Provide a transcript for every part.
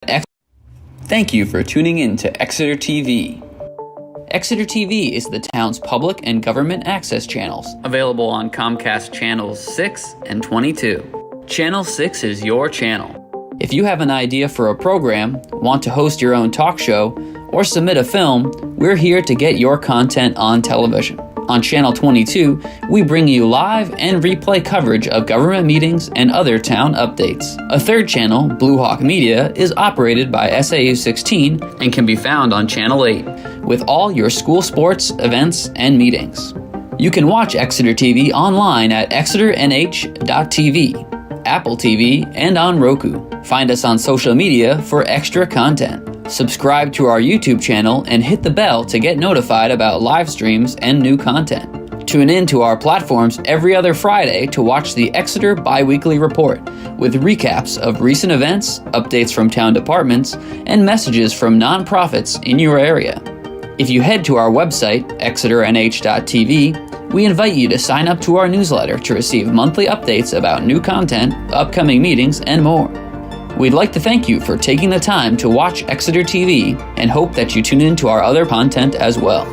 Thank you for tuning in to Exeter TV. Exeter TV is the town's public and government access channels, available on Comcast Channels 6 and 22. Channel 6 is your channel. If you have an idea for a program, want to host your own talk show, or submit a film, we're here to get your content on television. On Channel 22, we bring you live and replay coverage of government meetings and other town updates. A third channel, Blue Hawk Media, is operated by SAU 16 and can be found on Channel 8, with all your school sports, events, and meetings. You can watch Exeter TV online at exeternh.tv, Apple TV, and on Roku. Find us on social media for extra content. Subscribe to our YouTube channel and hit the bell to get notified about live streams and new content. Tune in to our platforms every other Friday to watch the Exeter Biweekly Report with recaps of recent events, updates from town departments, and messages from nonprofits in your area. If you head to our website, exeternh.tv, we invite you to sign up to our newsletter to receive monthly updates about new content, upcoming meetings, and more. We'd like to thank you for taking the time to watch Exeter TV and hope that you tune in to our other content as well.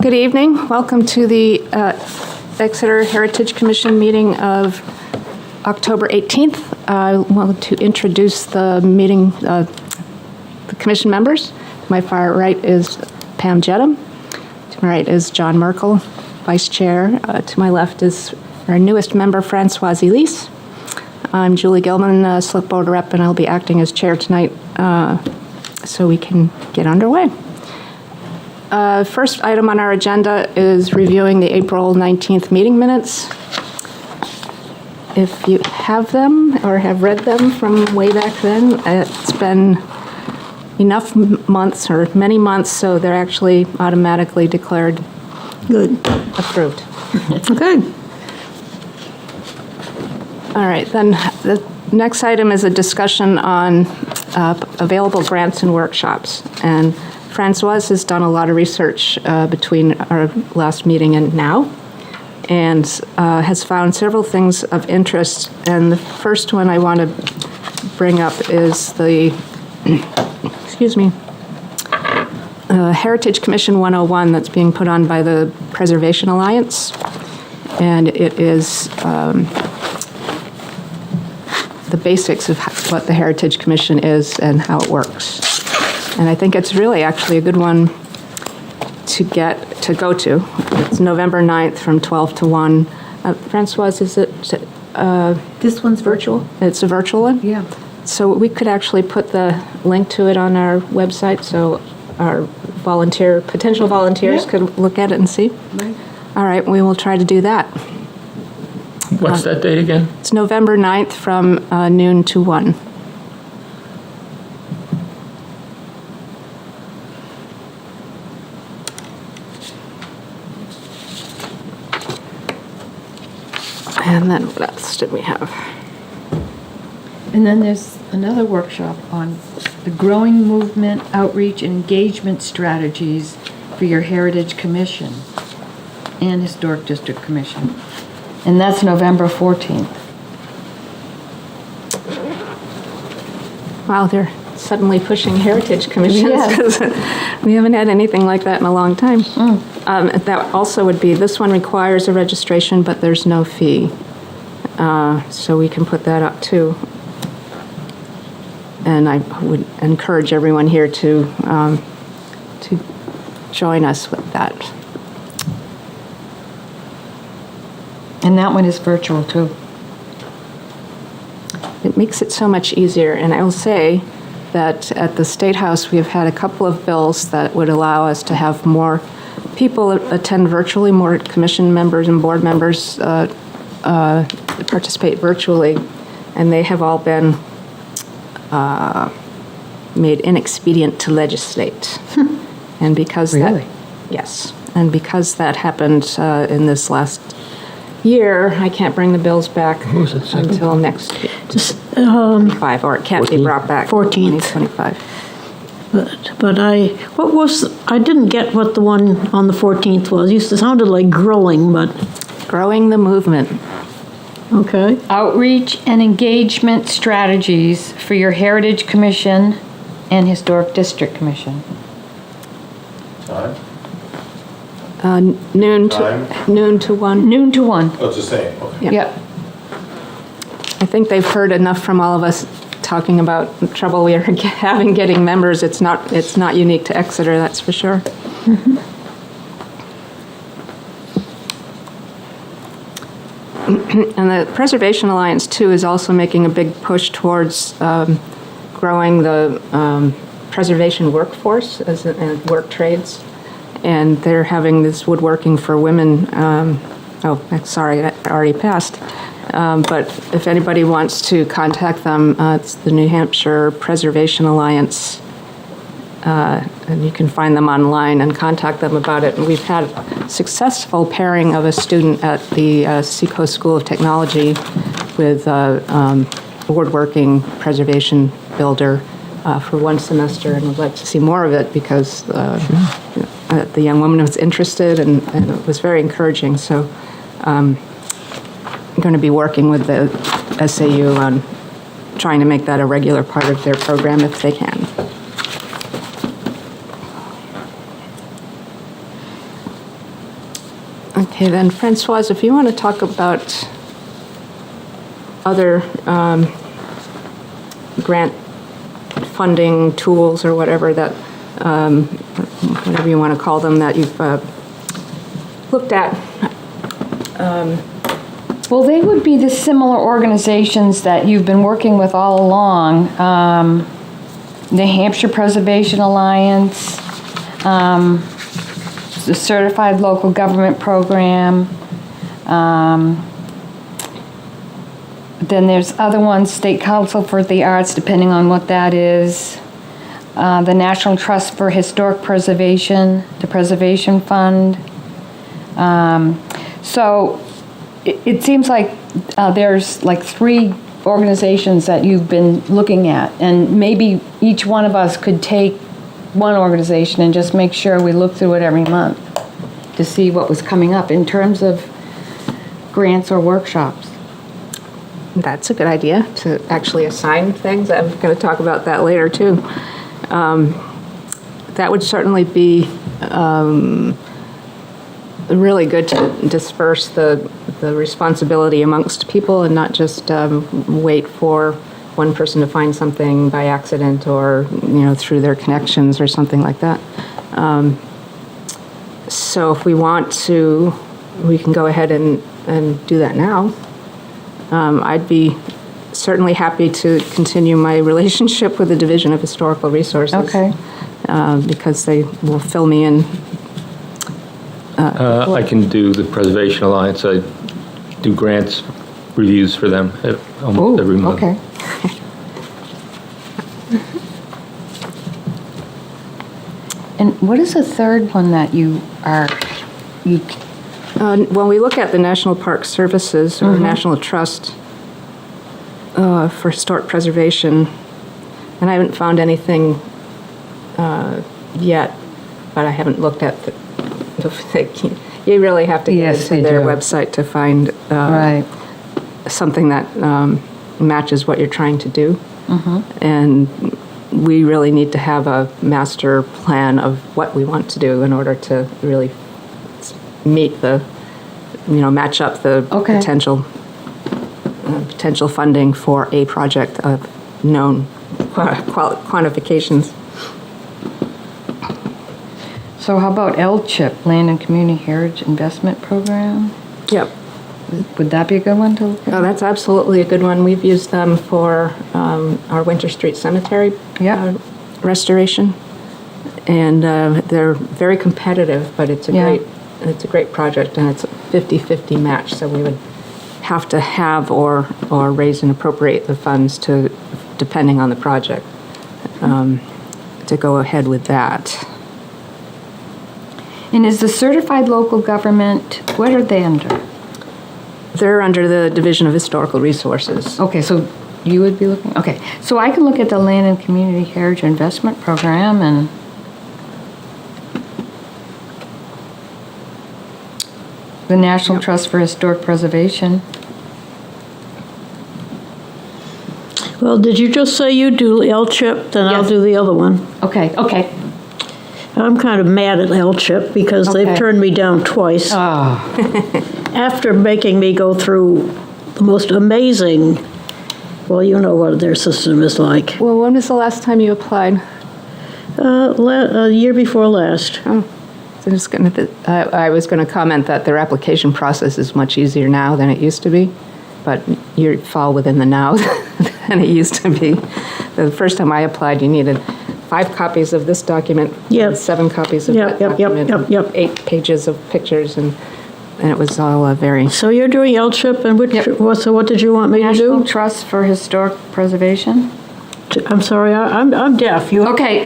Good evening. Welcome to the Exeter Heritage Commission meeting of October 18th. I want to introduce the meeting, the commission members. To my far right is Pam Jedham. To my right is John Merkel, Vice Chair. To my left is our newest member, Francoise Elise. I'm Julie Gilman, Select Board Rep, and I'll be acting as chair tonight so we can get underway. First item on our agenda is reviewing the April 19th meeting minutes. If you have them or have read them from way back then, it's been enough months or many months, so they're actually automatically declared Good. approved. Okay. All right, then the next item is a discussion on available grants and workshops. And Francoise has done a lot of research between our last meeting and now, and has found several things of interest. And the first one I want to bring up is the, excuse me, Heritage Commission 101 that's being put on by the Preservation Alliance. And it is the basics of what the Heritage Commission is and how it works. And I think it's really actually a good one to go to. It's November 9th from 12 to 1. Francoise, is it? This one's virtual? It's a virtual one? Yeah. So we could actually put the link to it on our website so our potential volunteers could look at it and see. Right. All right, we will try to do that. What's that date again? It's November 9th from noon to 1. And then what else did we have? And then there's another workshop on the growing movement, outreach, and engagement strategies for your Heritage Commission and Historic District Commission. And that's November 14th. Wow, they're suddenly pushing heritage commissions. Yes. We haven't had anything like that in a long time. That also would be, this one requires a registration, but there's no fee. So we can put that up too. And I would encourage everyone here to join us with that. And that one is virtual too. It makes it so much easier. And I will say that at the State House, we have had a couple of bills that would allow us to have more people attend virtually, more commission members and board members participate virtually, and they have all been made inexpedient to legislate. And because Really? Yes, and because that happened in this last year, I can't bring the bills back until next 25, or it can't be brought back 14th. 2025. But I didn't get what the one on the 14th was. It sounded like growing, but, Growing the movement. okay. Outreach and engagement strategies for your Heritage Commission and Historic District Commission. Time? Noon Time? to 1. Noon to 1. Oh, it's the same, okay. Yeah. Yep. I think they've heard enough from all of us talking about the trouble we are having getting members. It's not unique to Exeter, that's for sure. And the Preservation Alliance, too, is also making a big push towards growing the preservation workforce and work trades. And they're having this woodworking for women. Sorry, that already passed. But if anybody wants to contact them, it's the New Hampshire Preservation Alliance. And you can find them online and contact them about it. And we've had successful pairing of a student at the Seacoast School of Technology with a woodworking preservation builder for one semester, and would like to see more of it because the young woman was interested, and it was very encouraging. So I'm going to be working with the SAU on trying to make that a regular part of their program if they can. Okay, then Francoise, if you want to talk about other grant funding tools or whatever that, whatever you want to call them, that you've looked at. Well, they would be the similar organizations that you've been working with all along. New Hampshire Preservation Alliance, the Certified Local Government Program. Then there's other ones, State Council for the Arts, depending on what that is. The National Trust for Historic Preservation, the Preservation Fund. So it seems like there's like 3 organizations that you've been looking at, and maybe each one of us could take one organization and just make sure we look through it every month to see what was coming up in terms of grants or workshops. That's a good idea, to actually assign things. I'm going to talk about that later, too. That would certainly be really good to disperse the responsibility amongst people and not just wait for one person to find something by accident or, through their connections or something like that. So if we want to, we can go ahead and do that now. I'd be certainly happy to continue my relationship with the Division of Historical Resources. Okay. Because they will fill me in. I can do the Preservation Alliance. I do grants reviews for them almost every month. Okay. And what is the third one that you? When we look at the National Park Services or National Trust for Historic Preservation, and I haven't found anything yet, but I haven't looked at you really have to get Yes, into they their do. website to find Right. something that matches what you're trying to do. And we really need to have a master plan of what we want to do in order to really meet the, match up the Okay. potential funding for a project of known quantifications. So how about LCHIP, Land and Community Heritage Investment Program? Yep. Would that be a good one to look at? Oh, that's absolutely a good one. We've used them for our Winter Street Cemetery Yeah. restoration, and they're very competitive. But it's a great project, and it's a 50-50 match. So we would have to have or raise and appropriate the funds to, depending on the project, to go ahead with that. And is the Certified Local Government, what are they under? They're under the Division of Historical Resources. Okay, so you would be looking, okay. So I can look at the Land and Community Heritage Investment Program and the National Trust for Historic Preservation. Well, did you just say you do LCHIP? Then I'll Yes. do the other one. Okay. I'm kind of mad at LCHIP because Okay. they've turned me down twice. After making me go through the most amazing, well, you know what their system is like. Well, when was the last time you applied? A year before last. So I was going to comment that their application process is much easier now than it used to be, but you fall within the now than it used to be. The first time I applied, you needed 5 copies of this document, Yep. 7 copies of Yep, that yep, yep, document, yep, yep. 8 pages of pictures, and it was all very... So you're doing LCHIP, and so what did you want me to National do? Trust for Historic Preservation. I'm sorry, I'm deaf. Okay,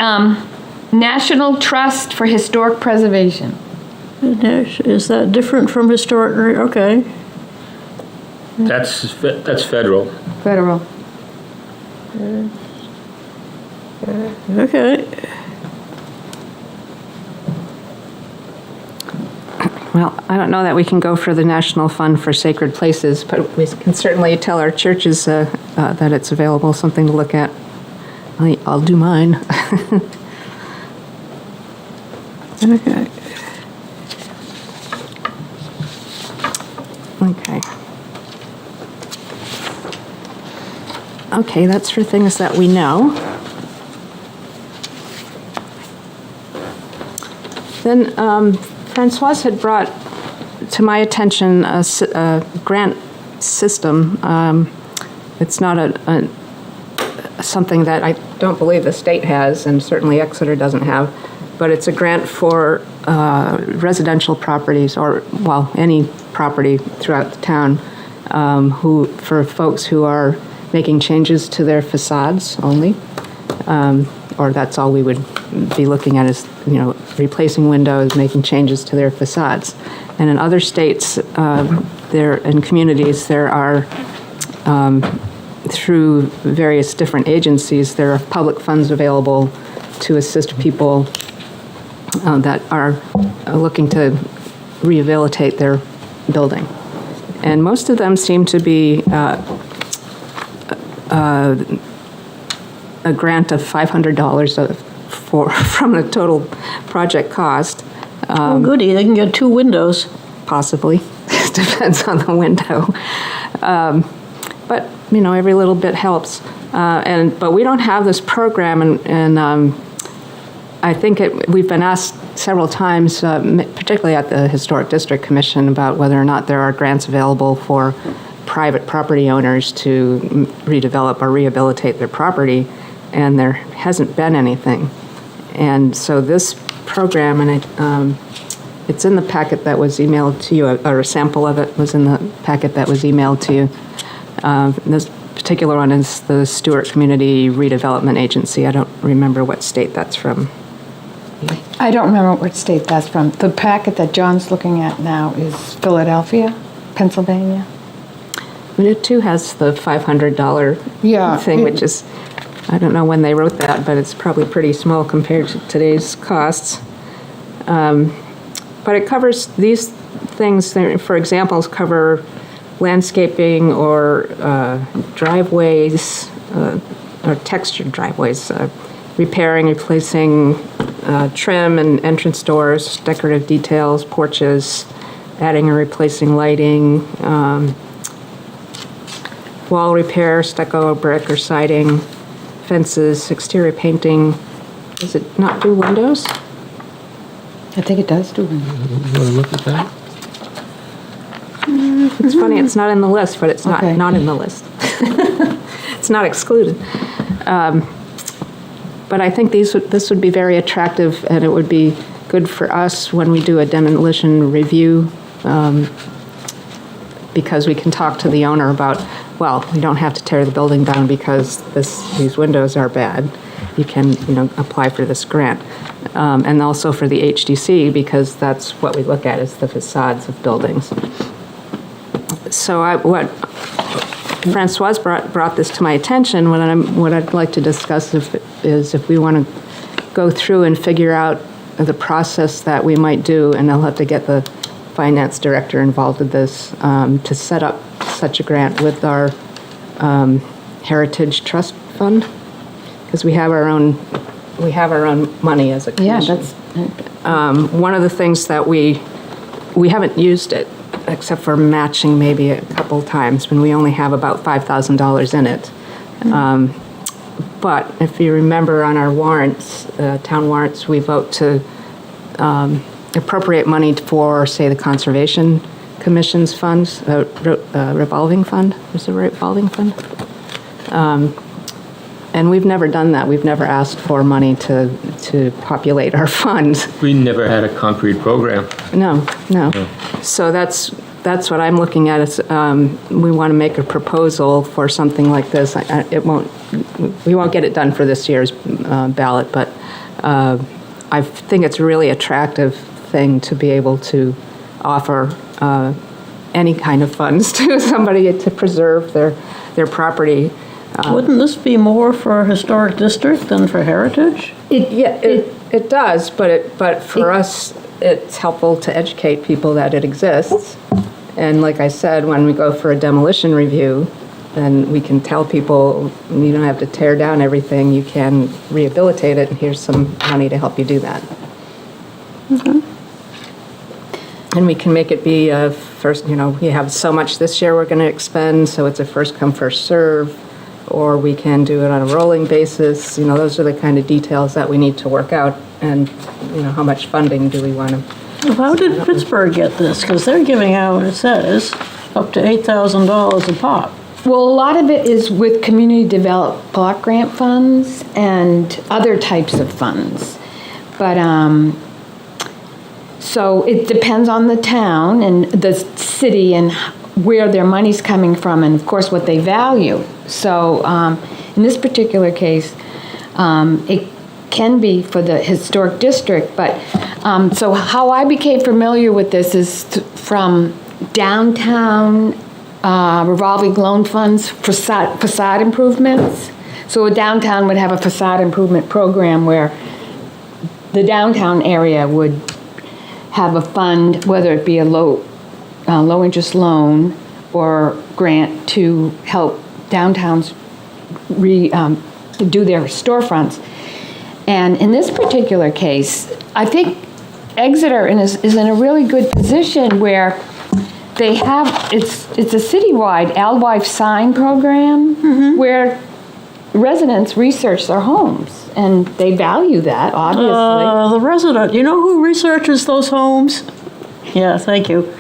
National Trust for Historic Preservation. Is that different from historic? Okay. That's federal. Federal. Okay. Well, I don't know that we can go for the National Fund for Sacred Places, but we can certainly tell our churches that it's available, something to look at. I'll do mine. Okay. Okay. Okay, that's for things that we know. Then Francoise had brought to my attention a grant system. It's not something that I don't believe the state has, and certainly Exeter doesn't have, but it's a grant for residential properties, or, well, any property throughout the town, for folks who are making changes to their facades only, or that's all we would be looking at is, replacing windows, making changes to their facades. And in other states, in communities, there are, through various different agencies, there are public funds available to assist people that are looking to rehabilitate their building. And most of them seem to be a grant of $500 from the total project cost. Oh, goody, they can get 2 windows. Possibly. Depends on the window. But, every little bit helps. But we don't have this program, and I think we've been asked several times, particularly at the Historic District Commission, about whether or not there are grants available for private property owners to redevelop or rehabilitate their property, and there hasn't been anything. And so this program, and it's in the packet that was emailed to you, or a sample of it was in the packet that was emailed to you. This particular one is the Stewart Community Redevelopment Agency. I don't remember what state that's from. I don't remember what state that's from. The packet that John's looking at now is Philadelphia, Pennsylvania. I mean, it too has the $500 thing, which is, I don't know when they wrote that, but it's probably pretty small compared to today's costs. But it covers these things, for examples, cover landscaping or driveways, or textured driveways, repairing, replacing trim and entrance doors, decorative details, porches, adding or replacing lighting, wall repair, stucco, brick, or siding, fences, exterior painting. Does it not do windows? I think it does do windows. You want to look at that? It's funny, it's not in the list, but it's not Okay. in the list. It's not excluded. But I think this would be very attractive, and it would be good for us when we do a demolition review, because we can talk to the owner about, well, we don't have to tear the building down because these windows are bad. You can, apply for this grant. And also for the HDC, because that's what we look at, is the facades of buildings. So what Francoise brought this to my attention. What I'd like to discuss is if we want to go through and figure out the process that we might do, and I'll have to get the finance director involved with this, to set up such a grant with our Heritage Trust Fund, because we have our own money as a commission. One of the things that we haven't used it, except for matching maybe a couple times, when we only have about $5,000 in it. But if you remember on our warrants, town warrants, we vote to appropriate money for, say, the Conservation Commission's funds, revolving fund. Is it a revolving fund? And we've never done that. We've never asked for money to populate our funds. We never had a concrete program. No. So that's what I'm looking at. Is we want to make a proposal for something like this. We won't get it done for this year's ballot, but I think it's a really attractive thing to be able to offer any kind of funds to somebody to preserve their property. Wouldn't this be more for a historic district than for heritage? It does, but for us, it's helpful to educate people that it exists. And like I said, when we go for a demolition review, then we can tell people, you don't have to tear down everything, you can rehabilitate it, and here's some money to help you do that. And we can make it be first, we have so much this year we're going to expend, so it's a first come, first serve, or we can do it on a rolling basis. Those are the kind of details that we need to work out, and, how much funding do we want to. How did Pittsburgh get this? Because they're giving out, it says, up to $8,000 a pop. Well, a lot of it is with community developed block grant funds and other types of funds. But, so it depends on the town and the city and where their money's coming from and, of course, what they value. So in this particular case, it can be for the historic district. But so how I became familiar with this is from downtown revolving loan funds for facade improvements. So a downtown would have a facade improvement program where the downtown area would have a fund, whether it be a low interest loan or grant to help downtowns do their storefronts. And in this particular case, I think Exeter is in a really good position where they have, it's a citywide Alewife sign program where residents research their homes, and they value that, obviously. The resident, you know who researches those homes? Yeah, thank you.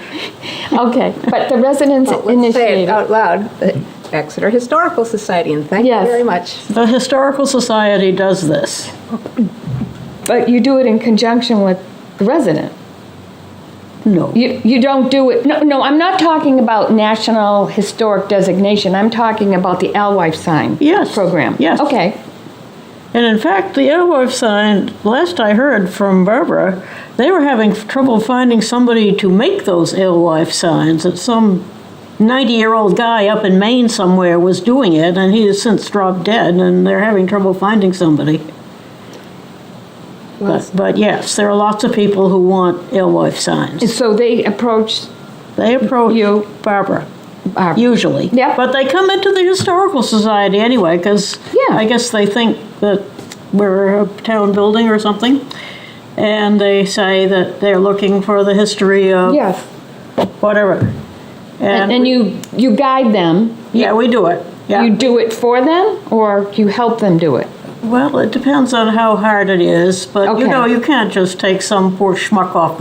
Okay, but the residents Let's say it initiated. out loud. The Exeter Historical Society, and thank Yes. you very much. The Historical Society does this. But you do it in conjunction with the resident. No. You don't do it, no, I'm not talking about National Historic Designation. I'm talking about the Alewife sign Yes. program. Yes. Okay. And in fact, the Alewife sign, last I heard from Barbara, they were having trouble finding somebody to make those Alewife signs. That some 90-year-old guy up in Maine somewhere was doing it, and he has since dropped dead, and they're having trouble finding somebody. But yes, there are lots of people who want Alewife signs. And so they approached They approach you. Barbara, Barbara. usually. Yep. But they come into the Historical Society anyway, because Yeah. I guess they think that we're a town building or something. And they say that they're looking for the history of Yes. whatever. And you guide them. Yeah, we do it. Yeah. You do it for them, or you help them do it? Well, it depends on how hard it is, but Okay. you can't just take some poor schmuck off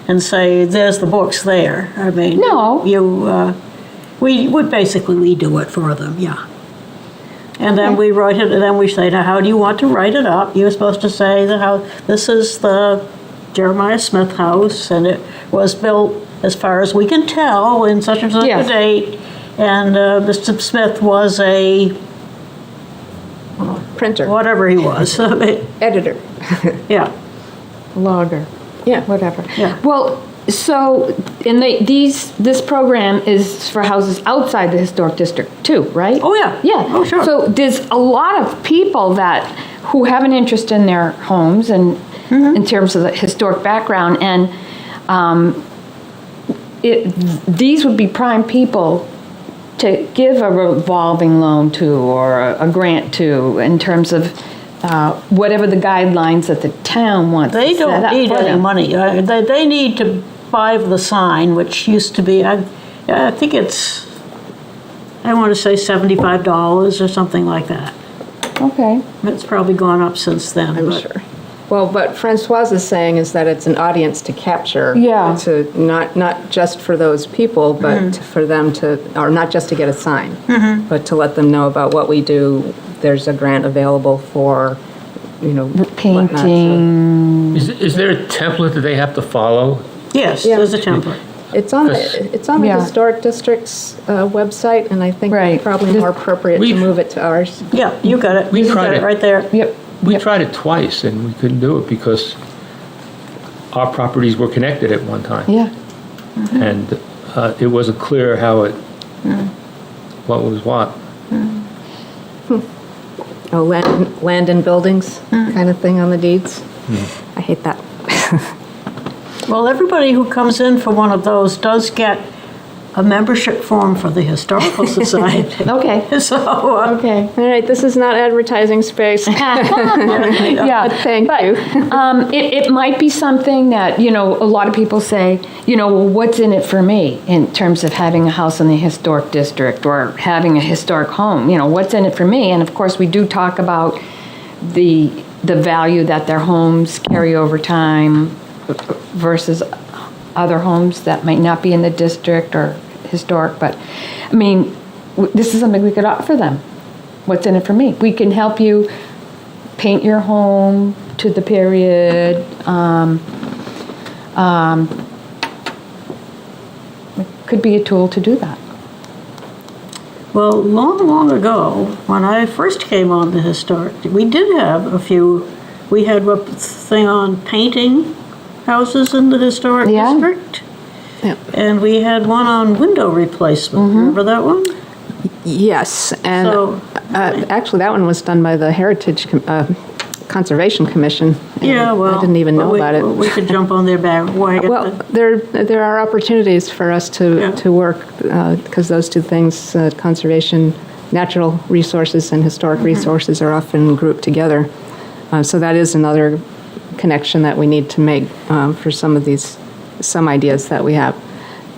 and say, there's the books there. I mean, No. we basically do it for them, yeah. And then we write it, and then we say, now, how do you want to write it up? You're supposed to say this is the Jeremiah Smith house, and it was built, as far as we can tell, in such and such a Yes. date. And Mr. Smith was a, Printer, whatever he was. I mean, editor. yeah. Logger. Yeah. Whatever. Yeah. Well, so, and this program is for houses outside the historic district too, right? Oh, yeah. Yeah. Oh, sure. So there's a lot of people who have an interest in their homes and in terms of the historic background, and these would be prime people to give a revolving loan to or a grant to in terms of whatever the guidelines that the town wants They to set don't up need for any them. money. They need to buy the sign, which used to be, I think it's, I want to say $75 or something like that. Okay. It's probably gone up since then. I'm but- sure. Well, what Francoise is saying is that it's an audience to capture. Yeah. To not just for those people, but for them to, or not just to get a sign, but to let them know about what we do. There's a grant available for, whatnot, so- Painting. Is there a template that they have to follow? Yes, Yeah. there's a template. It's on Because- the Yeah. historic district's website, and I think Right. probably This- more appropriate to We've- move it to ours. Yeah, you got it. We You got tried it it. right there. Yep. We tried it twice and we couldn't do it because our properties were connected at one time. Yeah. And it wasn't clear what was what. Oh, land and buildings kind of thing on the deeds. I hate that. Well, everybody who comes in for one of those does get a membership form for the Historical Society. Okay. So, Okay. All right, this is not advertising space. Yeah. Thank but, you. It might be something that, a lot of people say, well, what's in it for me in terms of having a house in the historic district or having a historic home? What's in it for me? And of course, we do talk about the value that their homes carry over time versus other homes that might not be in the district or historic. But, I mean, this is something we could offer them. What's in it for me? We can help you paint your home to the period. It could be a tool to do that. well, long, long ago, when I first came on the historic, we did have a few. We had a thing on painting houses in the historic Yeah. district. Yeah. And we had one on window replacement. Remember that one? Yes, and So- actually, that one was done by the Heritage Conservation Commission. and Yeah, well. I didn't even know about it. We could jump on their back wagon. Well, there are opportunities for us Yeah. to work, because those two things, conservation, natural resources and historic resources are often grouped together. So that is another connection that we need to make for some ideas that we have.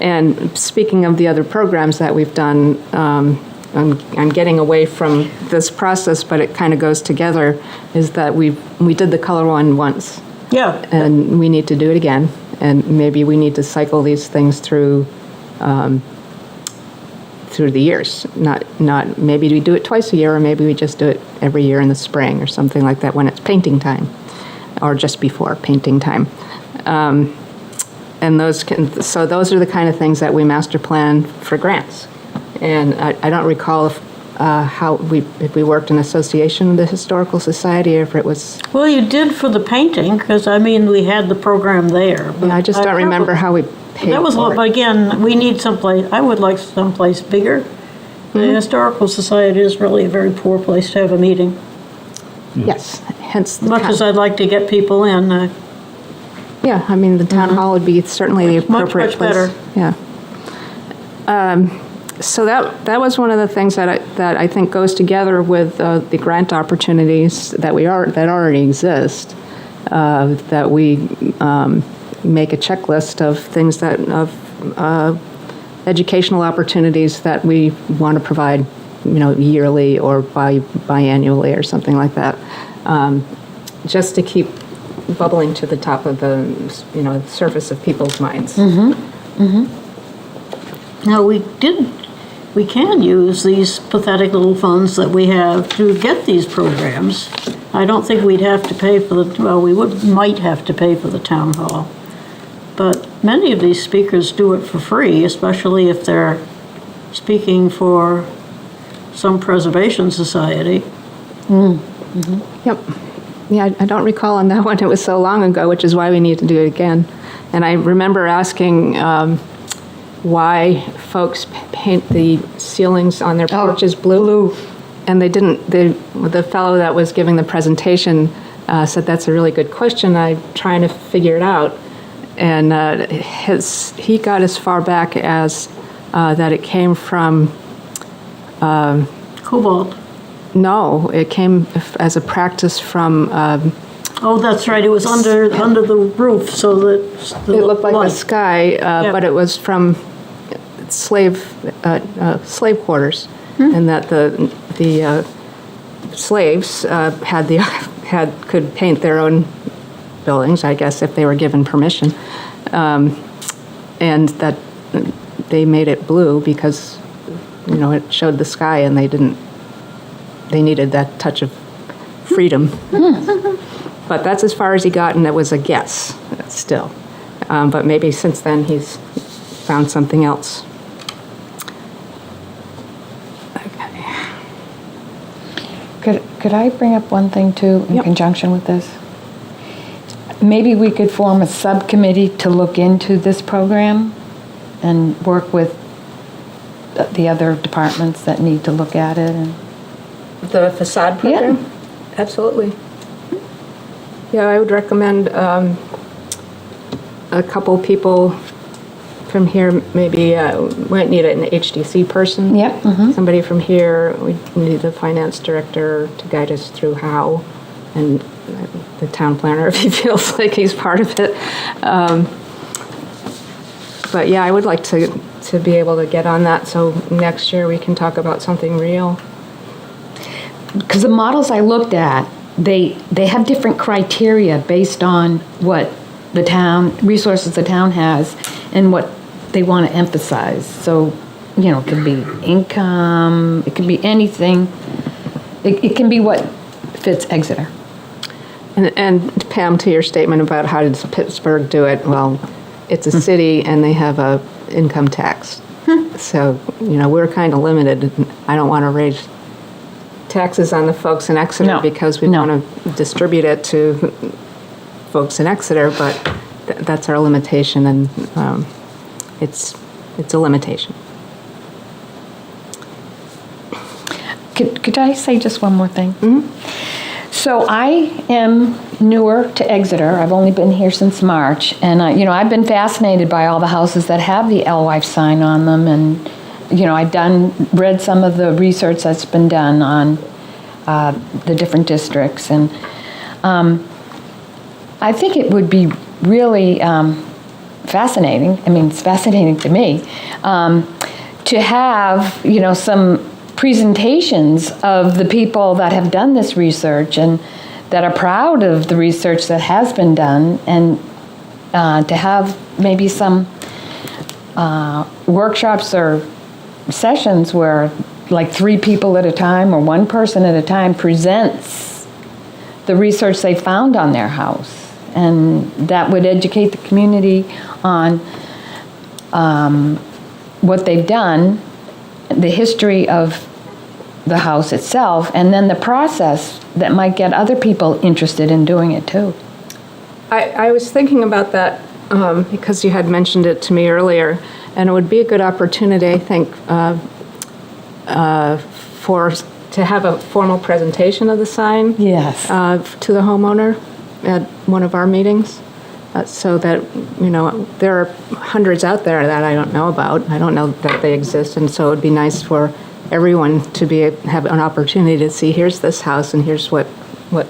And speaking of the other programs that we've done, I'm getting away from this process, but it kind of goes together, is that we did the color one once. Yeah. And we need to do it again, and maybe we need to cycle these things through the years. Not maybe we do it twice a year, or maybe we just do it every year in the spring or something like that when it's painting time, or just before painting time. And so those are the kind of things that we master plan for grants. And I don't recall if we worked in association with the Historical Society, or if it was. Well, you did for the painting, because, I mean, we had the program there. but I just don't remember how we paid That was, for it. but again, we need someplace, I would like someplace bigger. The Historical Society is really a very poor place to have a meeting. Yes, hence the Much as I'd like to get people in, yeah, I mean, the town hall would be certainly the Much, appropriate much place. better. Yeah. So that was one of the things that I think goes together with the grant opportunities that already exist. That we make a checklist of things of educational opportunities that we want to provide, yearly or biannually or something like that, just to keep bubbling to the top of the surface of people's minds. now we can use these pathetic little funds that we have to get these programs. I don't think we'd have to pay for might have to pay for the town hall. But many of these speakers do it for free, especially if they're speaking for some preservation society. Yep. Yeah, I don't recall on that one. It was so long ago, which is why we need to do it again. And I remember asking why folks paint the ceilings on their porches blue. And they didn't. The fellow that was giving the presentation said, "That's a really good question. I'm trying to figure it out." And he got as far back as that it came from. Cobalt. No, it came as a practice from. Oh, that's right, it was under the roof, so that the It looked like light. the sky, but it was from slave quarters, and that the slaves could paint their own buildings, I guess, if they were given permission, and that they made it blue because it showed the sky, and they needed that touch of freedom. But that's as far as he got, and it was a guess still. But maybe since then he's found something else. Could I bring up one thing too in Yep. conjunction with this? Maybe we could form a subcommittee to look into this program and work with the other departments that need to look at it. And The facade program? Absolutely. Yeah, I would recommend a couple people from here, maybe we might need an HDC person. Yep. Somebody from here. We need the finance director to guide us through how, and the town planner if he feels like he's part of it. But yeah, I would like to be able to get on that so next year we can talk about something real. Because the models I looked at, they have different criteria based on what the town, resources the town has, and what they want to emphasize. So, it could be income, it can be anything. It can be what fits Exeter. And Pam, to your statement about how does Pittsburgh do it, well, it's a city and they have a income tax. So, we're kind of limited. I don't want to raise taxes on the folks in Exeter No, because we no. want to distribute it to folks in Exeter, but that's our limitation, and it's a limitation. Could I say just one more thing? So I am newer to Exeter. I've only been here since March, and I've been fascinated by all the houses that have the alewife sign on them, and I've read some of the research that's been done on the different districts, and I think it would be really fascinating. I mean, it's fascinating to me to have some presentations of the people that have done this research and that are proud of the research that has been done, and to have maybe some workshops or sessions where like 3 people at a time or 1 person at a time presents the research they found on their house, and that would educate the community on what they've done, the history of the house itself, and then the process that might get other people interested in doing it too. I was thinking about that because you had mentioned it to me earlier, and it would be a good opportunity, I think, to have a formal presentation of the sign. Yes. To the homeowner at one of our meetings, so that there are hundreds out there that I don't know about. I don't know that they exist, and so it would be nice for everyone to have an opportunity to see, here's this house and here's what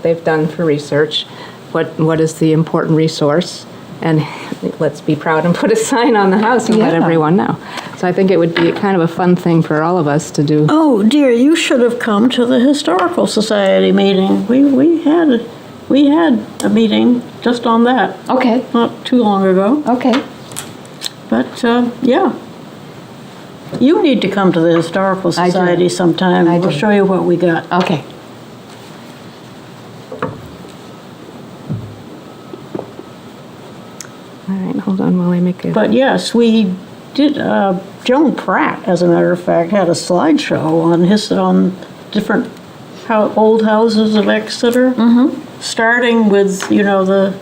they've done for research, what is the important resource, and let's be proud and put a sign on the house and let Yeah. everyone know. So I think it would be kind of a fun thing for all of us to do. Oh dear, you should have come to the Historical Society meeting. We had a meeting just on that Okay. not too long ago. Okay. But yeah, you need to come to the Historical I do. Society sometime. I We'll do. show you what we got. Okay. All right, hold on while I make it. But yes, we did. Joan Pratt, as a matter of fact, had a slideshow on different old houses of Exeter, starting with the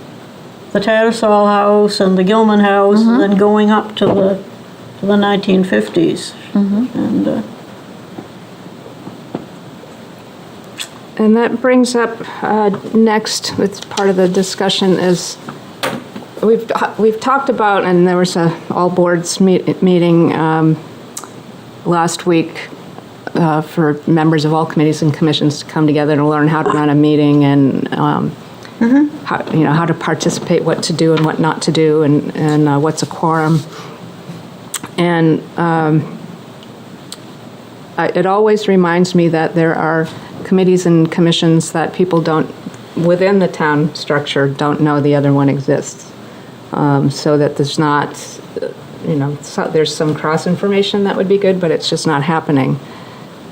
Tattersall House and the Gilman House, and then going up to the 1950s. And that brings up next, it's part of the discussion, is we've talked about, and there was a all boards meeting last week for members of all committees and commissions to come together to learn how to run a meeting and how to participate, what to do and what not to do, and what's a quorum. And it always reminds me that there are committees and commissions that people within the town structure, don't know the other one exists. So that there's not, there's some cross-information that would be good, but it's just not happening.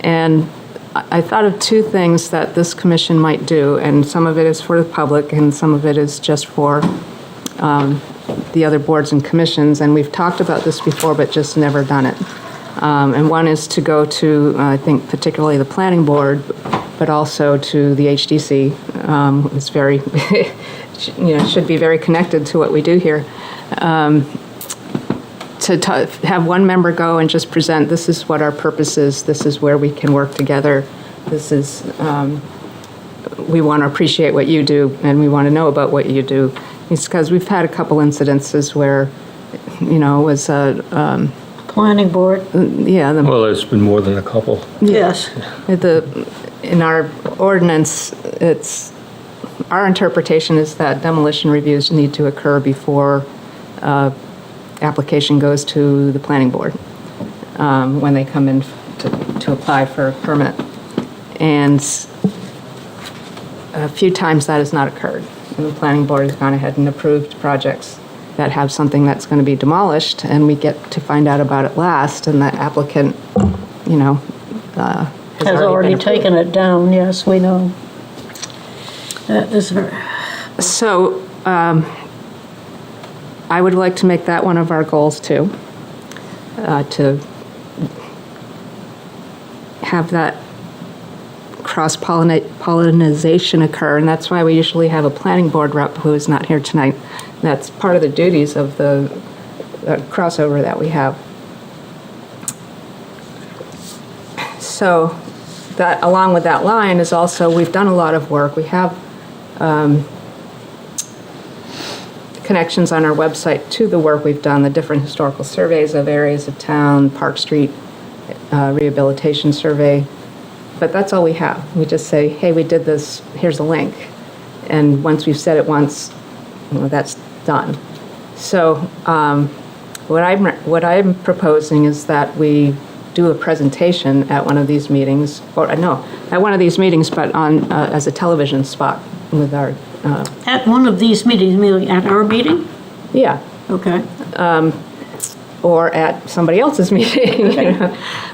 And I thought of 2 things that this commission might do, and some of it is for the public, and some of it is just for the other boards and commissions, and we've talked about this before, but just never done it. And one is to go to, I think, particularly the planning board, but also to the HDC. It's very, should be very connected to what we do here. To have one member go and just present, this is what our purpose is, this is where we can work together, this is, we want to appreciate what you do, and we want to know about what you do. It's because we've had a couple incidences where was Planning board, yeah, Well, there's been more than a couple. yes. in our ordinance, our interpretation is that demolition reviews need to occur before application goes to the planning board, when they come in to apply for a permit. And a few times that has not occurred. And the planning board has gone ahead and approved projects that have something that's going to be demolished, and we get to find out about it last, and the applicant, Has already been approved. taken it down, yes, we know. That is very, So, I would like to make that one of our goals too, to have that cross-pollination occur, and that's why we usually have a planning board rep who is not here tonight. That's part of the duties of the crossover that we have. So, that, along with that line, is also, we've done a lot of work. We have connections on our website to the work we've done, the different historical surveys of areas of town, Park Street rehabilitation survey. But that's all we have. We just say, hey, we did this, here's a link. And once we've said it once, that's done. So what I'm proposing is that we do a presentation at one of these meetings, or no, at one of these meetings, but on as a television spot with our, at one of these meetings, meaning at our meeting? yeah, Okay. or at somebody else's meeting.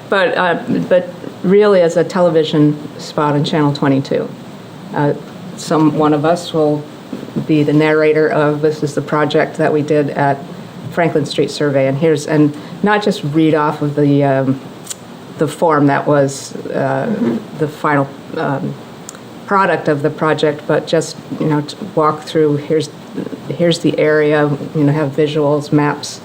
But really as a television spot on Channel 22. One of us will be the narrator of, this is the project that we did at Franklin Street Survey, and not just read off of the form that was the final product of the project, but just to walk through, here's the area, have visuals, maps,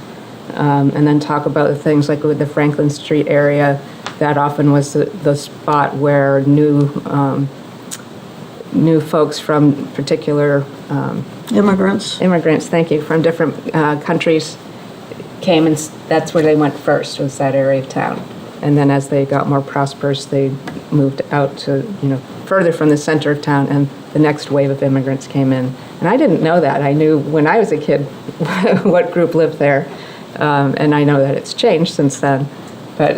and then talk about the things like with the Franklin Street area. That often was the spot where new folks from particular Immigrants. thank you, from different countries came, and that's where they went first, was that area of town. And then as they got more prosperous, they moved out to, further from the center of town, and the next wave of immigrants came in. And I didn't know that. I knew when I was a kid what group lived there, and I know that it's changed since then. But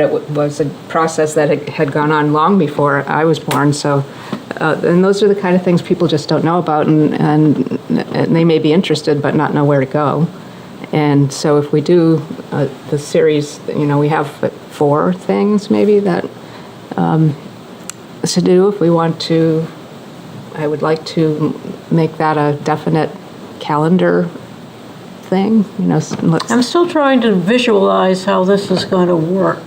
it was a process that had gone on long before I was born. So, and those are the kind of things people just don't know about, and they may be interested but not know where to go. And so if we do the series, we have 4 things maybe that to do. If we want to, I would like to make that a definite calendar thing. I'm still trying to visualize how this is going to work.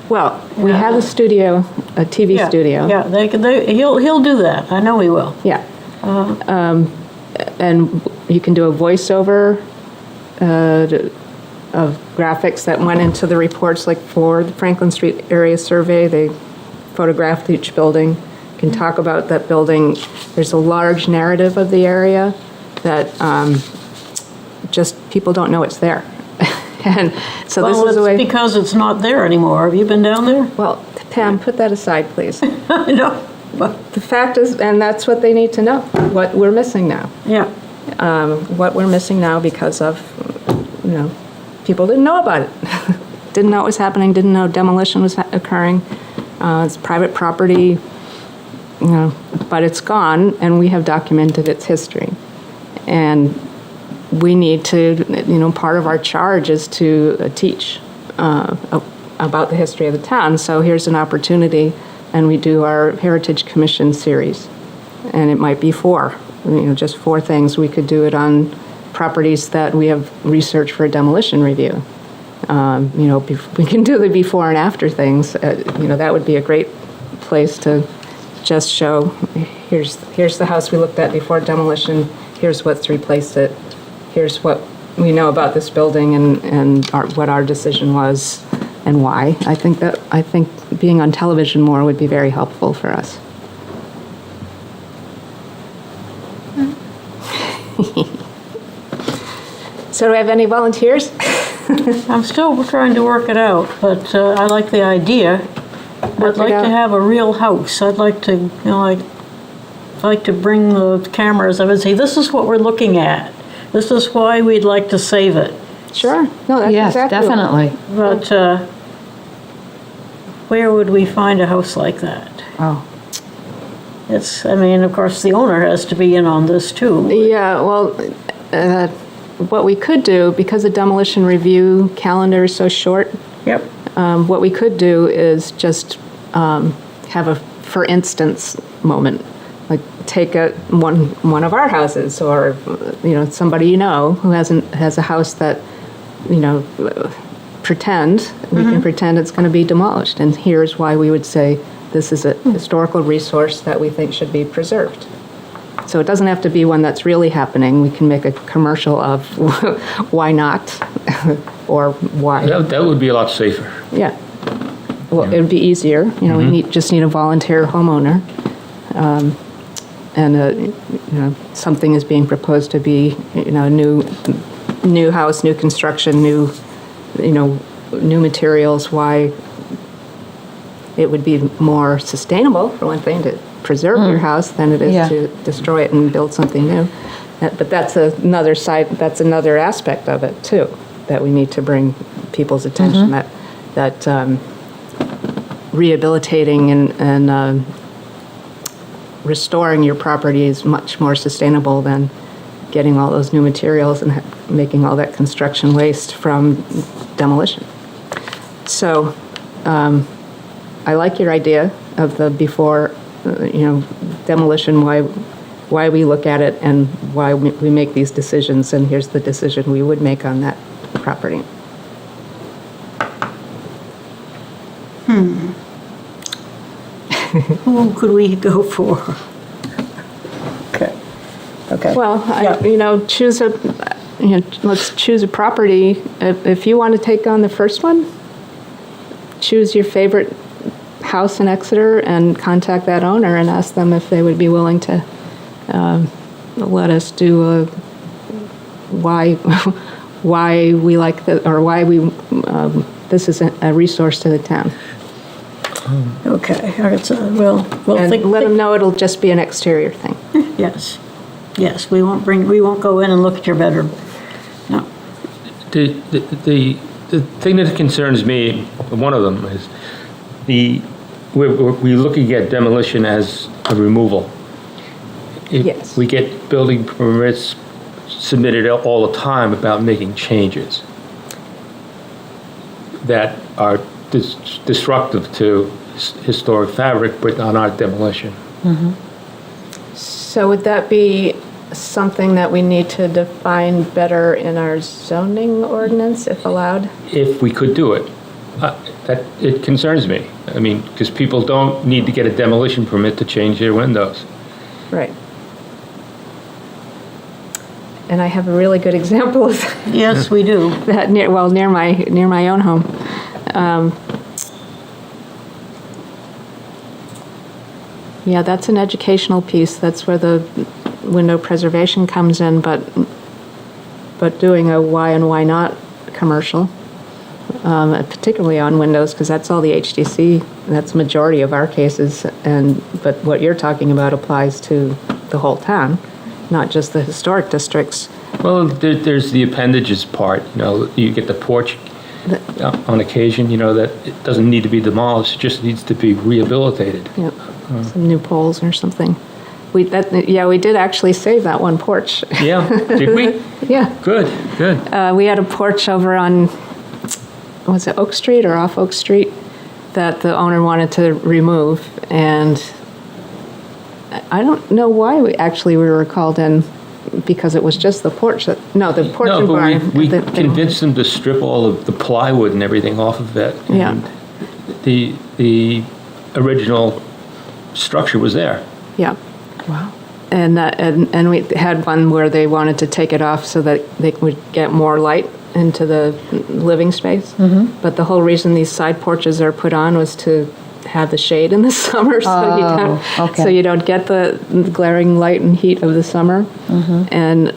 Well, we have a studio, a TV Yeah, studio. Yeah, he'll do that. I know he will. Yeah. And you can do a voiceover of graphics that went into the reports, like for the Franklin Street area survey. They photographed each building, can talk about that building. There's a large narrative of the area that just people don't know it's there. And so this is a way. It's because it's not there anymore. Have you been down there? Well, Pam, put that aside, please. I know. But, The fact is, and that's what they need to know, what we're missing now. yeah. What we're missing now because of, people didn't know about it. Didn't know it was happening, didn't know demolition was occurring. It's private property, but it's gone, and we have documented its history. And we need to, part of our charge is to teach about the history of the town. So here's an opportunity, and we do our Heritage Commission series. And it might be 4, just 4 things. We could do it on properties that we have researched for a demolition review. We can do the before and after things. That would be a great place to just show, here's the house we looked at before demolition, here's what's replaced it, here's what we know about this building and what our decision was and why. I think being on television more would be very helpful for us. So do we have any volunteers? I'm still trying to work it out, but I like the idea. I'd like out. to have a real house. I'd like to, I'd like to bring the cameras up and say, this is what we're looking at. This is why we'd like to save it. Sure. No, that's Yes, exactly. definitely. But where would we find a house like that? Oh. I mean, of course, the owner has to be in on this too. Yeah, well, what we could do, because the demolition review calendar is so short, Yep. what we could do is just have a for instance moment, like take one of our houses, or somebody who has a house that pretend we can pretend it's going to be demolished, and here's why we would say this is a historical resource that we think should be preserved. So it doesn't have to be one that's really happening. We can make a commercial of why not, or why. That would be a lot safer. Yeah. Well, it would be easier. We just need a volunteer homeowner, and something is being proposed to be new house, new construction, new materials. Why it would be more sustainable, for one thing, to preserve your house than it is Yeah. to destroy it and build something new. But that's another side. That's another aspect of it too that we need to bring people's attention. That rehabilitating and restoring your property is much more sustainable than getting all those new materials and making all that construction waste from demolition. So I like your idea of the before, demolition, why we look at it and why we make these decisions, and here's the decision we would make on that property. Who could we go for? Okay. Well, choose let's choose a property. If you want to take on the first one, choose your favorite house in Exeter and contact that owner and ask them if they would be willing to let us do why we like or why we this is a resource to the town. Okay. We'll And think. let them know it'll just be an exterior thing. Yes. Yes. We won't go in and look at your bedroom. No. The thing that concerns me, one of them, is we're looking at demolition as a removal. Yes. We get building permits submitted all the time about making changes that are disruptive to historic fabric, but are not demolition. So would that be something that we need to define better in our zoning ordinance, if allowed? If we could do it. It concerns me. I mean, because people don't need to get a demolition permit to change their windows. Right. And I have a really good example of that. Yes, we do. Near my own home. Yeah, that's an educational piece. That's where the window preservation comes in, but doing a why and why not commercial, particularly on windows, because that's all the HDC. That's the majority of our cases. But what you're talking about applies to the whole town, not just the historic districts. Well, there's the appendages part. You get the porch on occasion. That it doesn't need to be demolished; it just needs to be rehabilitated. Yep. Some new poles or something. We did actually save that one porch. Yeah, did we? Yeah. Good. We had a porch over on, was it Oak Street or off Oak Street, that the owner wanted to remove, and I don't know why we were called in, because it was just the porch the porch and barn. But we convinced them to strip all of the plywood and everything off of it. Yeah. And the original structure was there. Yeah. Wow. And we had one where they wanted to take it off so that they would get more light into the living space. Mm-hmm. But the whole reason these side porches are put on was to have the shade in the summer, so you don't get the glaring light and heat of the summer. Mm-hmm. And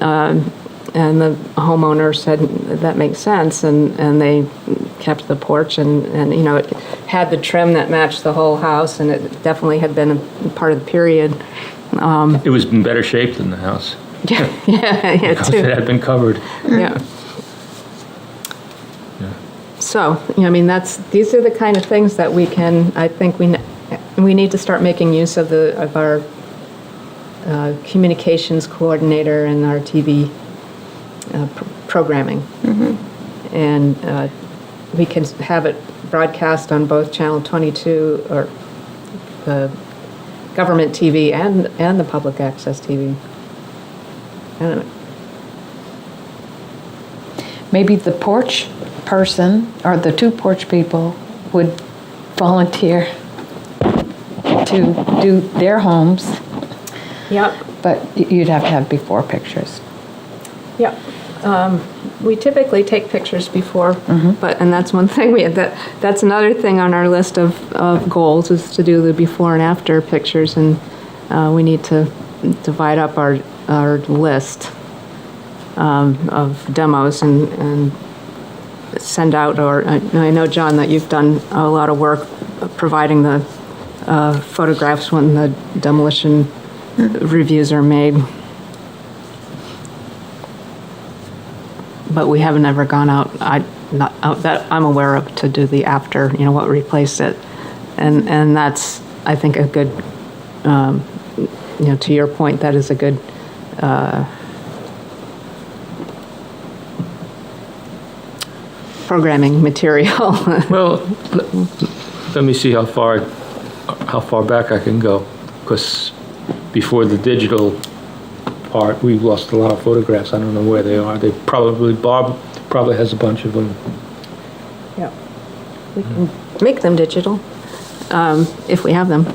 And the homeowner said that makes sense, and they kept the porch, and it had the trim that matched the whole house, and it definitely had been a part of the period. It was in better shape than the house. Yeah, Because too. it had been covered. Yeah. So, these are the kind of things that I think we need to start making use of our communications coordinator and our TV programming. And we can have it broadcast on both Channel 22 or the government TV and the public access TV. I don't know. Maybe the porch person, or the two porch people, would volunteer to do their homes, Yep. but you'd have to have before pictures. Yep. We typically take pictures before, and that's one thing that's another thing on our list of goals is to do the before and after pictures, and we need to divide up our list of demos and send out, or I know, John, that you've done a lot of work providing the photographs when the demolition reviews are made. But we haven't ever gone out, not out that I'm aware of, to do the after, what replaced it. And that's, I think, a good, to your point, that is a good programming material. Well, let me see how far back I can go, because before the digital part, we lost a lot of photographs. I don't know where they are. Bob probably has a bunch of them. Yeah. We can make them digital, if we have them.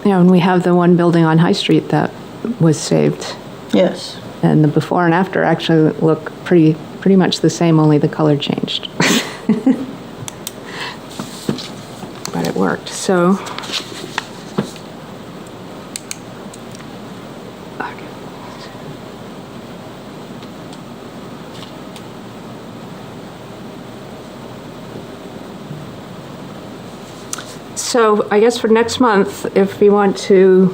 And we have the one building on High Street that was saved. Yes. And the before and after actually look pretty much the same, only the color changed. But it worked. So, So I guess for next month, if we want to,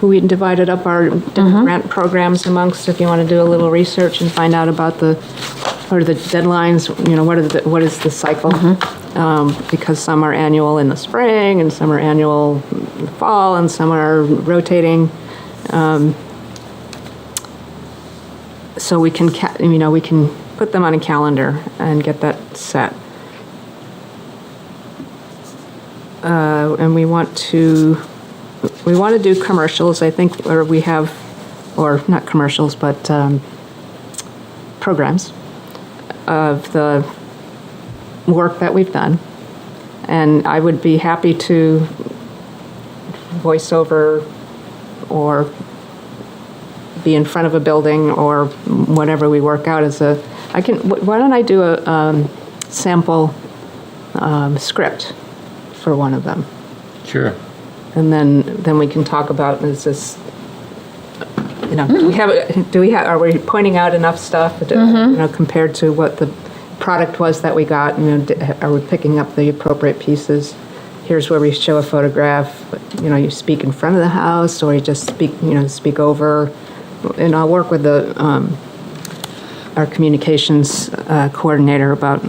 we divided up our different grant programs amongst, if you want to do a little research and find out about the deadlines, what is the cycle? Because some are annual in the spring, and some are annual in the fall, and some are rotating. So we can, we can put them on a calendar and get that set. And we want to do commercials, I think, or not commercials, but programs of the work that we've done. And I would be happy to voice over or be in front of a building or whatever we work out as why don't I do a sample script for one of them? Sure. And then we can talk about, is this, are we pointing out enough stuff, compared to what the product was that we got? Are we picking up the appropriate pieces? Here's where we show a photograph, you speak in front of the house, or you just speak over. And I'll work with our communications coordinator about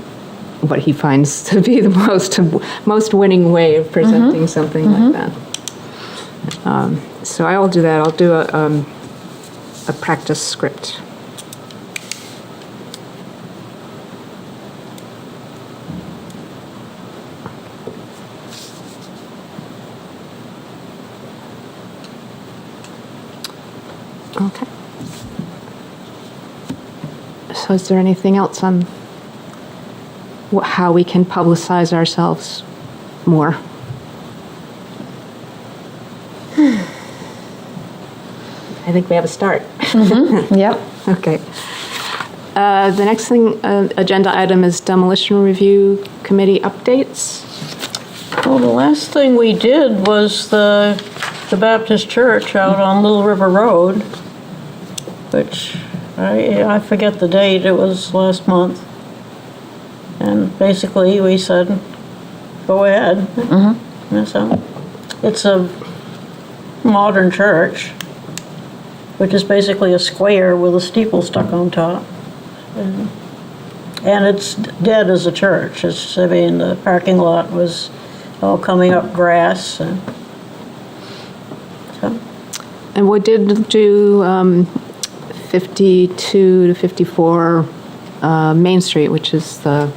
what he finds to be the most winning way of presenting something like that. So I will do that. I'll do a practice script. Okay. So is there anything else on how we can publicize ourselves more? I think we have a start. Yep. Okay. The next thing, agenda item is demolition review committee updates. Well, the last thing we did was the Baptist church out on Little River Road, which I forget the date, it was last month. And basically, we said, go ahead. And so, it's a modern church, which is basically a square with a steeple stuck on top. And it's dead as a church. I mean, the parking lot was all coming up grass. And we did do 52 to 54 Main Street, which is the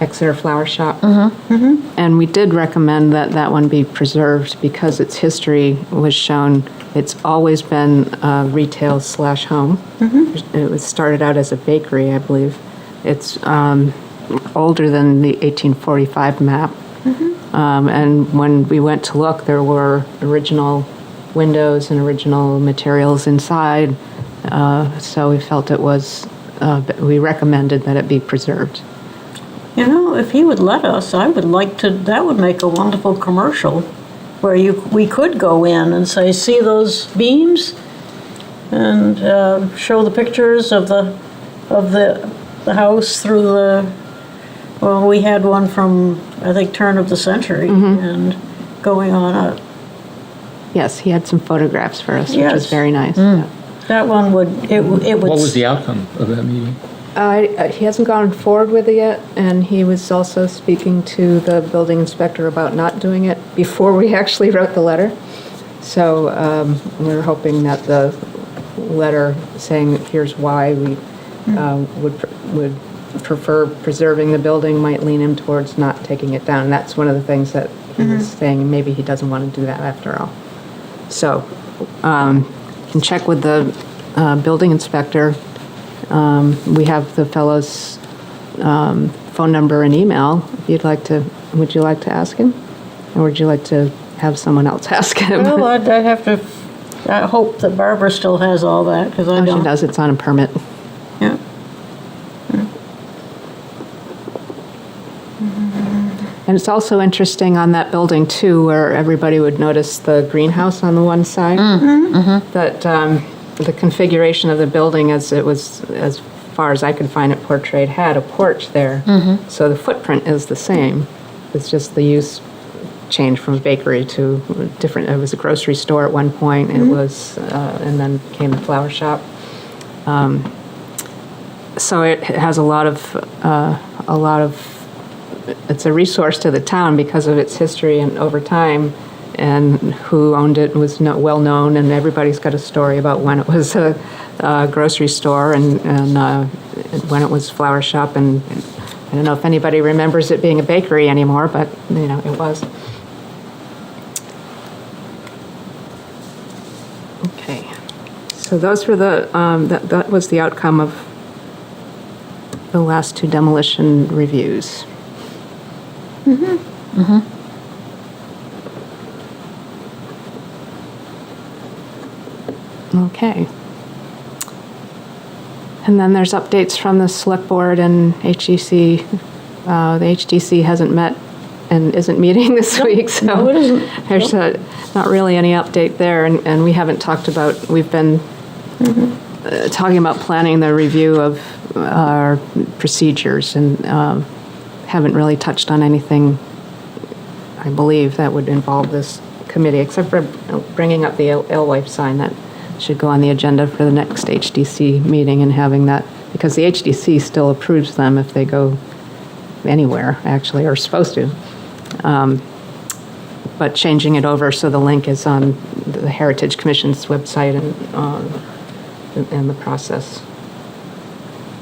Exeter Flower Shop. And we did recommend that that one be preserved because its history was shown. It's always been retail/home. It was started out as a bakery, I believe. It's older than the 1845 map. And when we went to look, there were original windows and original materials inside. So we felt it was, we recommended that it be preserved. you know, if he would let us, I would like to, that would make a wonderful commercial where we could go in and say, see those beams? And show the pictures of the house through the, well, we had one from, I think, turn of the century and going on up. Yes, he had some photographs for us, which Yes. was very nice. Yeah. That one would, it would. What was the outcome of that meeting? He hasn't gone forward with it yet, and he was also speaking to the building inspector about not doing it before we actually wrote the letter. So we're hoping that the letter saying here's why we would prefer preserving the building might lean him towards not taking it down. And that's one of the things that he was saying, maybe he doesn't want to do that after all. So you can check with the building inspector. We have the fellow's phone number and email. If you'd like to, would you like to ask him? Or would you like to have someone else ask him? Well, I'd have to, I hope that Barbara still has all that, because I Oh, don't. she does, it's on a permit. Yeah. And it's also interesting on that building too, where everybody would notice the greenhouse on the one side. That the configuration of the building as it was, as far as I could find it portrayed, had a porch there. So the footprint is the same. It's just the use changed from a bakery to different, it was a grocery store at one point, it was, and then became the flower shop. So it has a lot of, it's a resource to the town because of its history and over time, and who owned it was well known, and everybody's got a story about when it was a grocery store and when it was flower shop, and I don't know if anybody remembers it being a bakery anymore, but you know, it was. Okay, so those were the, that was the outcome of the last two demolition reviews. Okay. And then there's updates from the select board and HDC. The HDC hasn't met and isn't meeting this week, so no, it isn't. there's not really any update there. And we haven't talked about, we've been talking about planning the review of our procedures and haven't really touched on anything, I believe, that would involve this committee, except for bringing up the alewife sign that should go on the agenda for the next HDC meeting and having that, because the HDC still approves them if they go anywhere, actually, or supposed to. But changing it over so the link is on the Heritage Commission's website and the process.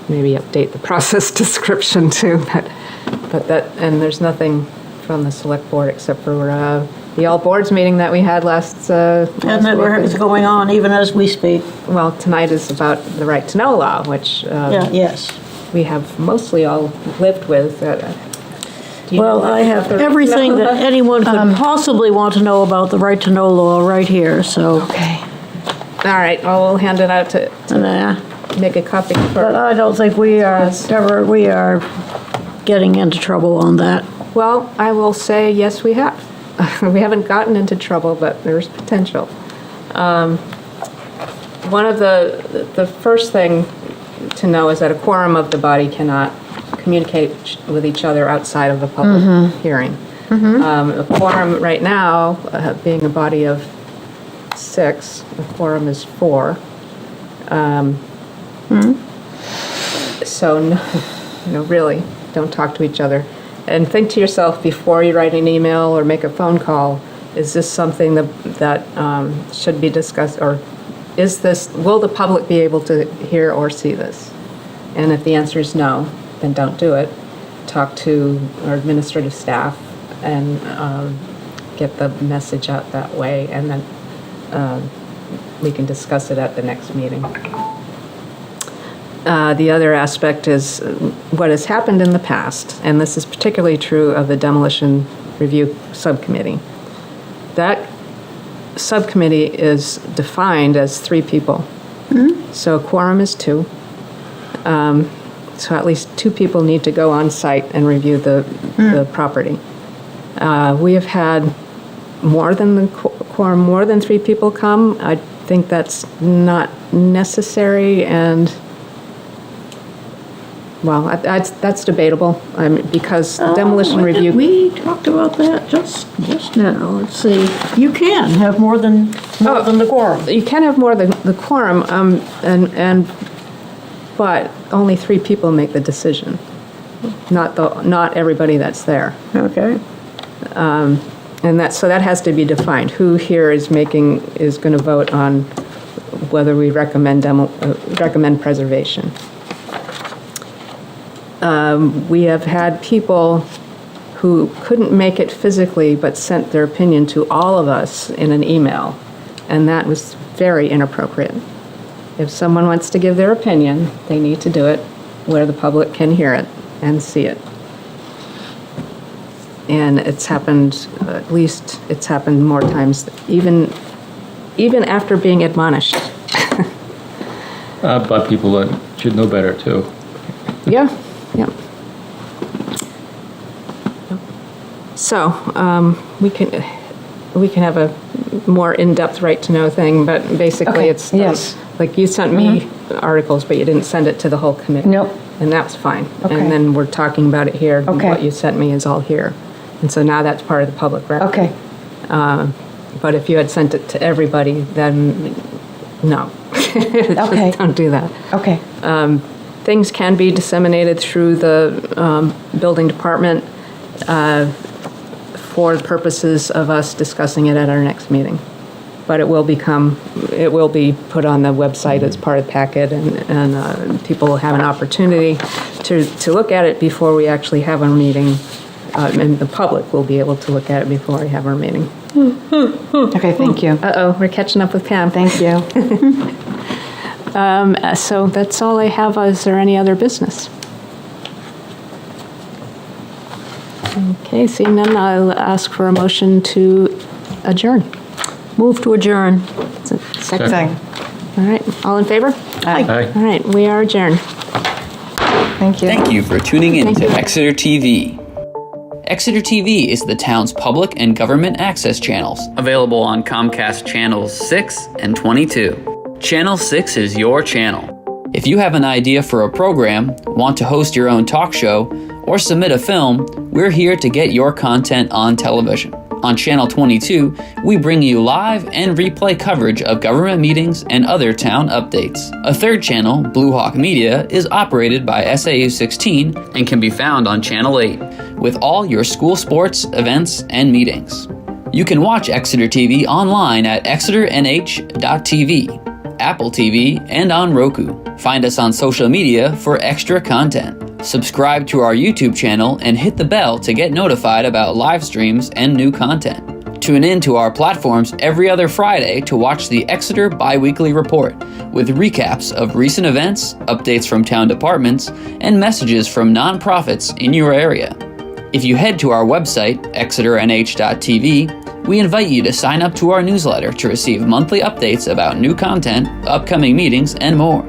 Maybe update the process description too, but that, and there's nothing from the select board except for the all boards meeting that we had last And that week. it's going on even as we speak. Well, tonight is about the right to know law, which Yes. we have mostly all lived with. Do you Well, know I have about the right to everything know that law? anyone could possibly want to know about the right to know law right here, so. Okay. All right, well, we'll hand it out to make a copy But for, I don't think we are getting into trouble on that. Well, I will say, yes, we have. We haven't gotten into trouble, but there's potential. One of the first thing to know is that a quorum of the body cannot communicate with each other outside of the public hearing. A quorum right now, being a body of 6, a quorum is 4. So, really, don't talk to each other. And think to yourself before you write an email or make a phone call, is this something that should be discussed, or will the public be able to hear or see this? And if the answer is no, then don't do it. Talk to our administrative staff and get the message out that way, and then we can discuss it at the next meeting. The other aspect is what has happened in the past, and this is particularly true of the Demolition Review Subcommittee. That subcommittee is defined as 3 people. So a quorum is 2. So at least 2 people need to go on site and review the property. We have had more than the quorum, more than 3 people come. I think that's not necessary, and well, that's debatable. Because demolition review. We talked about that just now. Let's see. You can have more than the quorum. You can have more than the quorum, but only 3 people make the decision. Not everybody that's there. Okay. And that has to be defined. Who here is going to vote on whether we recommend preservation? We have had people who couldn't make it physically but sent their opinion to all of us in an email, and that was very inappropriate. If someone wants to give their opinion, they need to do it where the public can hear it and see it. And it's happened, at least it's happened more times, even after being admonished. By people that should know better, too. Yeah. So, we can have a more in-depth right-to-know thing, but basically Okay, it's yes. like you sent me articles, but you didn't send it to the whole committee. Nope. And that's fine. Okay. And then we're talking about it here. and Okay. What you sent me is all here. And so now that's part of the public record. Okay. But if you had sent it to everybody, then no. Just Okay. don't do that. Okay. Things can be disseminated through the building department for purposes of us discussing it at our next meeting. But it will be put on the website as part of the packet, and people will have an opportunity to look at it before we actually have our meeting, and the public will be able to look at it before we have our meeting. Okay, thank you. Uh-oh, we're catching up with Pam. Thank you. So that's all I have. Is there any other business? Okay, seeing none, I'll ask for a motion to adjourn. Move to adjourn. Second. Second. All right, all in favor? Aye. All right, we are adjourned. Thank you. Thank you for tuning in Thank to you. Exeter TV. Exeter TV is the town's public and government access channels, available on Comcast channels 6 and 22. Channel 6 is your channel. If you have an idea for a program, want to host your own talk show, or submit a film, we're here to get your content on television. On Channel 22, we bring you live and replay coverage of government meetings and other town updates. A third channel, Blue Hawk Media, is operated by SAU 16 and can be found on Channel 8, with all your school sports, events, and meetings. You can watch Exeter TV online at exeternh.tv, Apple TV, and on Roku. Find us on social media for extra content. Subscribe to our YouTube channel and hit the bell to get notified about live streams and new content. Tune in to our platforms every other Friday to watch the Exeter Biweekly Report, with recaps of recent events, updates from town departments, and messages from nonprofits in your area. If you head to our website, exeternh.tv, we invite you to sign up to our newsletter to receive monthly updates about new content, upcoming meetings, and more.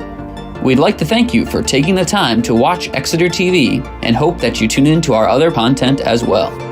We'd like to thank you for taking the time to watch Exeter TV and hope that you tune in to our other content as well.